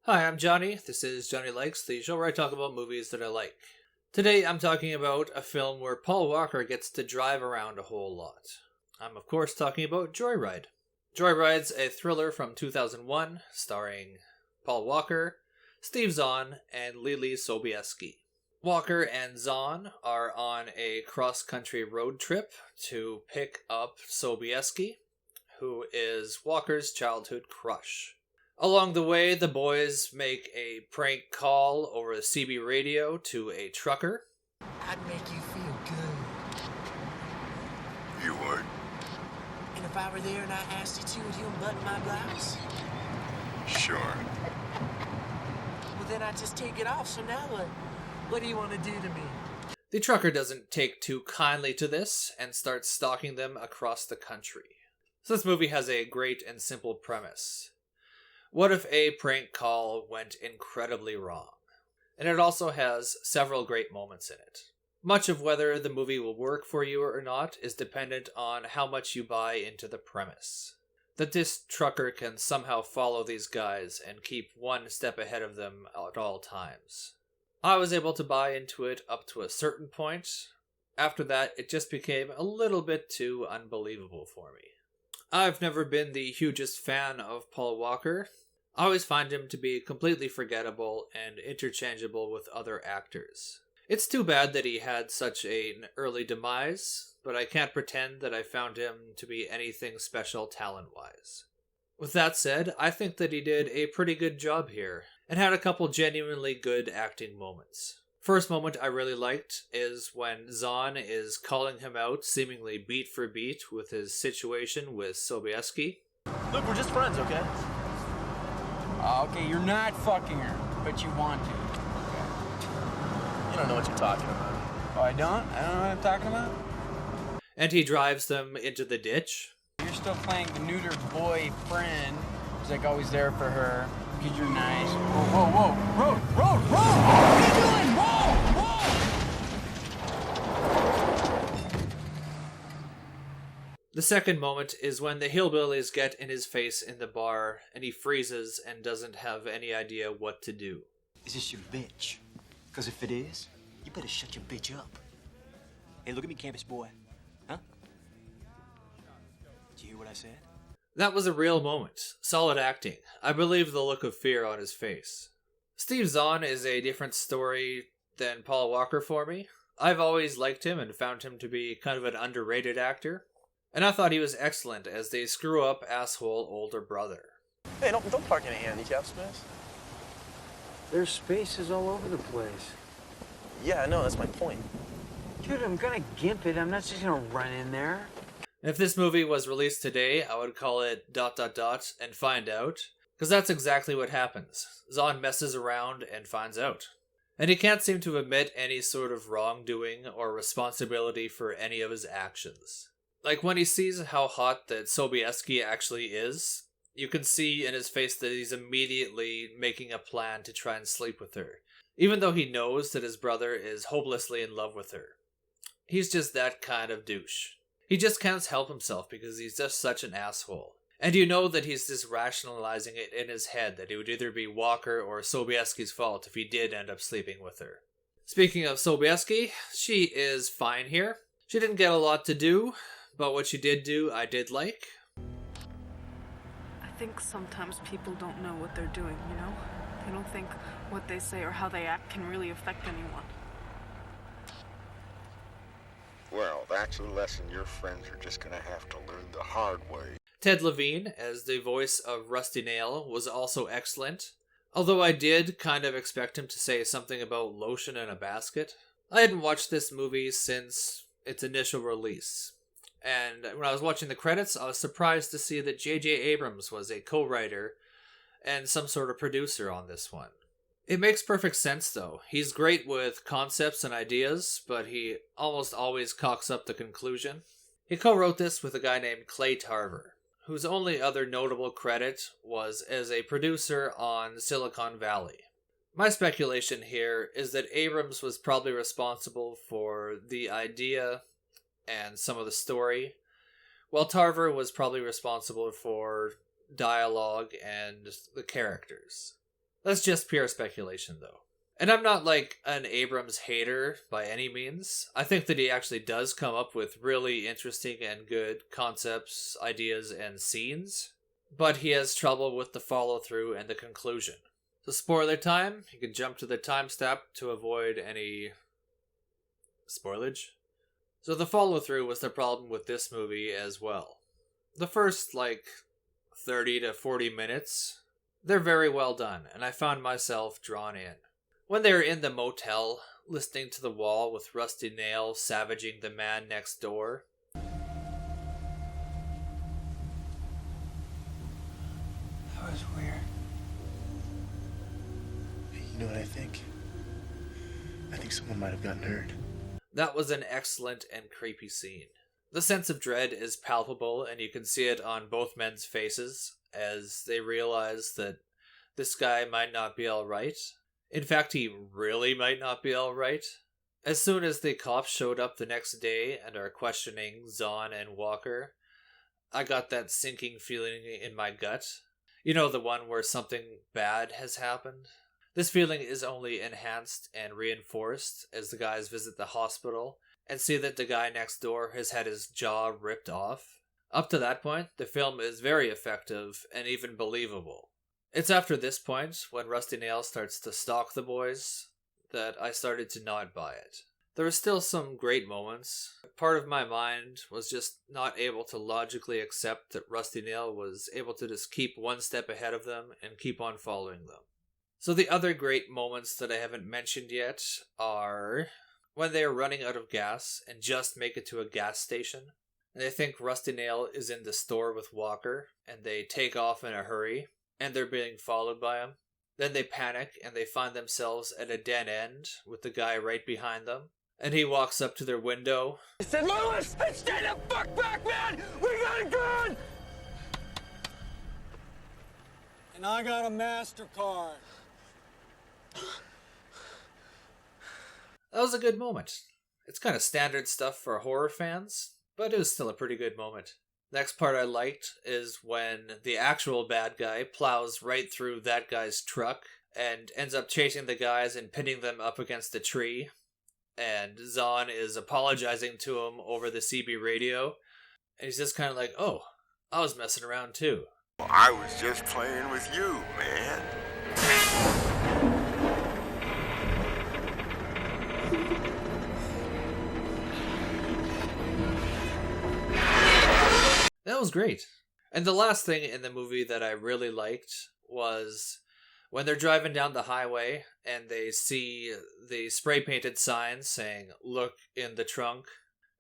Hi, I'm Johnny. This is Johnny Likes, the show where I talk about movies that I like. Today I'm talking about a film where Paul Walker gets to drive around a whole lot. I'm of course talking about Joyride. Joyride's a thriller from 2001 starring Paul Walker, Steve Zahn, and Leelee Sobieski. Walker and Zahn are on a cross-country road trip to pick up Sobieski, who is Walker's childhood crush. Along the way, the boys make a prank call over the CB radio to a trucker. I'd make you feel good. You would? And if I were there and I asked you to, would you unbutton my blouse? Sure. Well, then I'd just take it off, so now what? What do you want to do to me? The trucker doesn't take too kindly to this and starts stalking them across the country. So this movie has a great and simple premise. What if a prank call went incredibly wrong? And it also has several great moments in it. Much of whether the movie will work for you or not is dependent on how much you buy into the premise. That this trucker can somehow follow these guys and keep one step ahead of them at all times. I was able to buy into it up to a certain point. After that, it just became a little bit too unbelievable for me. I've never been the hugest fan of Paul Walker. I always find him to be completely forgettable and interchangeable with other actors. It's too bad that he had such an early demise, but I can't pretend that I found him to be anything special talent-wise. With that said, I think that he did a pretty good job here, and had a couple genuinely good acting moments. First moment I really liked is when Zahn is calling him out seemingly beat for beat with his situation with Sobieski. Look, we're just friends, okay? Okay, you're not fucking her, but you want to. You don't know what you're talking about. Oh, I don't? I don't know what I'm talking about? And he drives them into the ditch. You're still playing the neutered boyfriend who's like always there for her because you're nice. Whoa, whoa, whoa. Road! What are you doing? Whoa! The second moment is when the hillbillies get in his face in the bar and he freezes and doesn't have any idea what to do. Is this your bitch? Because if it is, you better shut your bitch up. Hey, look at me, campus boy. Huh? Did you hear what I said? That was a real moment. Solid acting. I believe the look of fear on his face. Steve Zahn is a different story than Paul Walker for me. I've always liked him and found him to be kind of an underrated actor. And I thought he was excellent as the screw-up asshole older brother. Hey, don't park in a handicap space. There's spaces all over the place. Yeah, I know, that's my point. Dude, I'm gonna gimp it. I'm not just gonna run in there. If this movie was released today, I would call it ... and find out. Because that's exactly what happens. Zahn messes around and finds out. And he can't seem to admit any sort of wrongdoing or responsibility for any of his actions. Like, when he sees how hot that Sobieski actually is, you can see in his face that he's immediately making a plan to try and sleep with her, even though he knows that his brother is hopelessly in love with her. He's just that kind of douche. He just can't help himself because he's just such an asshole. And you know that he's just rationalizing it in his head that it would either be Walker or Sobieski's fault if he did end up sleeping with her. Speaking of Sobieski, she is fine here. She didn't get a lot to do, but what she did do, I did like. I think sometimes people don't know what they're doing, you know? They don't think what they say or how they act can really affect anyone. Well, that's a lesson your friends are just gonna have to learn the hard way. Ted Levine, as the voice of Rusty Nail, was also excellent. Although I did kind of expect him to say something about lotion in a basket. I hadn't watched this movie since its initial release. And when I was watching the credits, I was surprised to see that J.J. Abrams was a co-writer and some sort of producer on this one. It makes perfect sense, though. He's great with concepts and ideas, but he almost always cocks up the conclusion. He co-wrote this with a guy named Clay Tarver, whose only other notable credit was as a producer on Silicon Valley. My speculation here is that Abrams was probably responsible for the idea and some of the story, while Tarver was probably responsible for dialogue and the characters. That's just pure speculation, though. And I'm not like an Abrams hater by any means. I think that he actually does come up with really interesting and good concepts, ideas, and scenes. But he has trouble with the follow-through and the conclusion. So spoiler time, you can jump to the timestamp to avoid any spoilage. So the follow-through was the problem with this movie as well. The first, 30 to 40 minutes, they're very well done, and I found myself drawn in. When they were in the motel, listening to the wall with Rusty Nail savaging the man next door. That was weird. You know what I think? I think someone might have gotten hurt. That was an excellent and creepy scene. The sense of dread is palpable, and you can see it on both men's faces as they realize that this guy might not be alright. In fact, he really might not be alright. As soon as the cops showed up the next day and are questioning Zahn and Walker, I got that sinking feeling in my gut. You know, the one where something bad has happened? This feeling is only enhanced and reinforced as the guys visit the hospital and see that the guy next door has had his jaw ripped off. Up to that point, the film is very effective and even believable. It's after this point, when Rusty Nail starts to stalk the boys, that I started to not buy it. There were still some great moments. Part of my mind was just not able to logically accept that Rusty Nail was able to just keep one step ahead of them and keep on following them. So the other great moments that I haven't mentioned yet are when they are running out of gas and just make it to a gas station. And they think Rusty Nail is in the store with Walker, and they take off in a hurry, and they're being followed by him. Then they panic, and they find themselves at a dead end with the guy right behind them. And he walks up to their window. I said, Lewis, stay the fuck back, man! We got a gun! And I got a MasterCard. That was a good moment. It's kind of standard stuff for horror fans, but it was still a pretty good moment. Next part I liked is when the actual bad guy plows right through that guy's truck and ends up chasing the guys and pinning them up against a tree. And Zahn is apologizing to him over the CB radio. And he's just kind of like, oh, I was messing around too. I was just playing with you, man. That was great. And the last thing in the movie that I really liked was when they're driving down the highway and they see the spray-painted sign saying, "Look in the trunk,"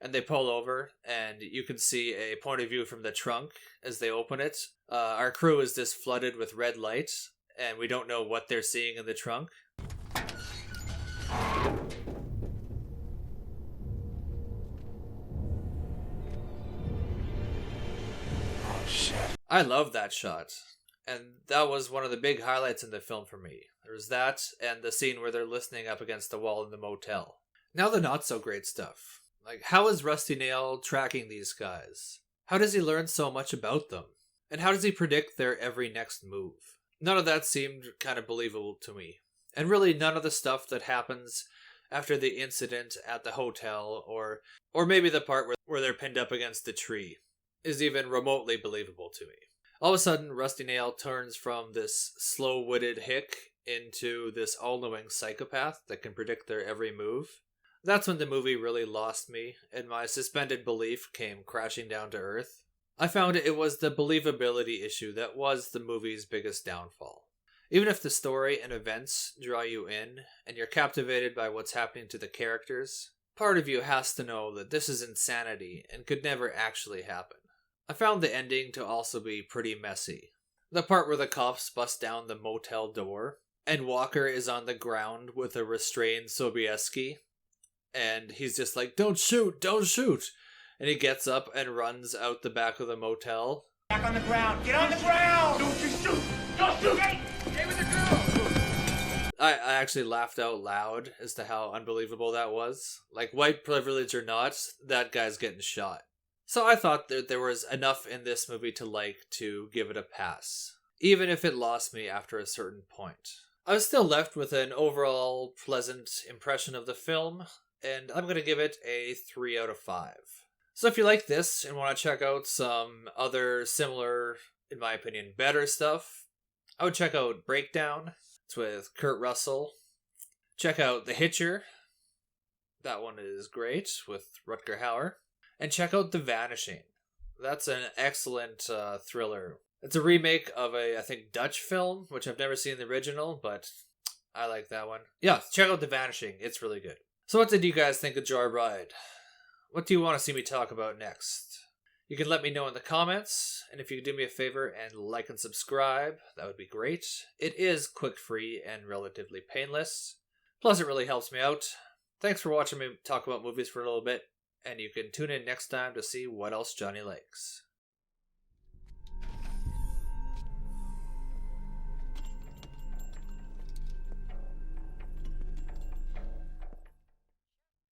and they pull over and you can see a point of view from the trunk as they open it. Our crew is just flooded with red light and we don't know what they're seeing in the trunk. I love that shot, and that was one of the big highlights in the film for me. There was that, and the scene where they're listening up against the wall in the motel. Now the not-so-great stuff. Like, how is Rusty Nail tracking these guys? How does he learn so much about them? And how does he predict their every next move? None of that seemed kind of believable to me. And really none of the stuff that happens after the incident at the hotel, or maybe the part where they're pinned up against the tree, is even remotely believable to me. All of a sudden, Rusty Nail turns from this slow-witted hick into this all-knowing psychopath that can predict their every move. That's when the movie really lost me, and my suspended belief came crashing down to earth. I found it was the believability issue that was the movie's biggest downfall. Even if the story and events draw you in, and you're captivated by what's happening to the characters, part of you has to know that this is insanity and could never actually happen. I found the ending to also be pretty messy. The part where the cops bust down the motel door, and Walker is on the ground with a restrained Sobieski, and he's just like, "Don't shoot, don't shoot!" And he gets up and runs out the back of the motel. Back on the ground! Get on the ground! Don't you shoot! Don't shoot! Stay with the girl! I actually laughed out loud as to how unbelievable that was. Like, white privilege or not, that guy's getting shot. So I thought that there was enough in this movie to like to give it a pass, even if it lost me after a certain point. I was still left with an overall pleasant impression of the film, and I'm going to give it a 3 out of 5. So if you like this and want to check out some other similar, in my opinion, better stuff, I would check out Breakdown. It's with Kurt Russell. Check out The Hitcher. That one is great with Rutger Hauer. And check out The Vanishing. That's an excellent thriller. It's a remake of a, I think, Dutch film, which I've never seen the original, but I like that one. Yeah, check out The Vanishing. It's really good. So what did you guys think of Joyride? What do you want to see me talk about next? You can let me know in the comments, and if you could do me a favor and like and subscribe, that would be great. It is quick, free, and relatively painless. Plus, it really helps me out. Thanks for watching me talk about movies for a little bit, and you can tune in next time to see what else Johnny likes.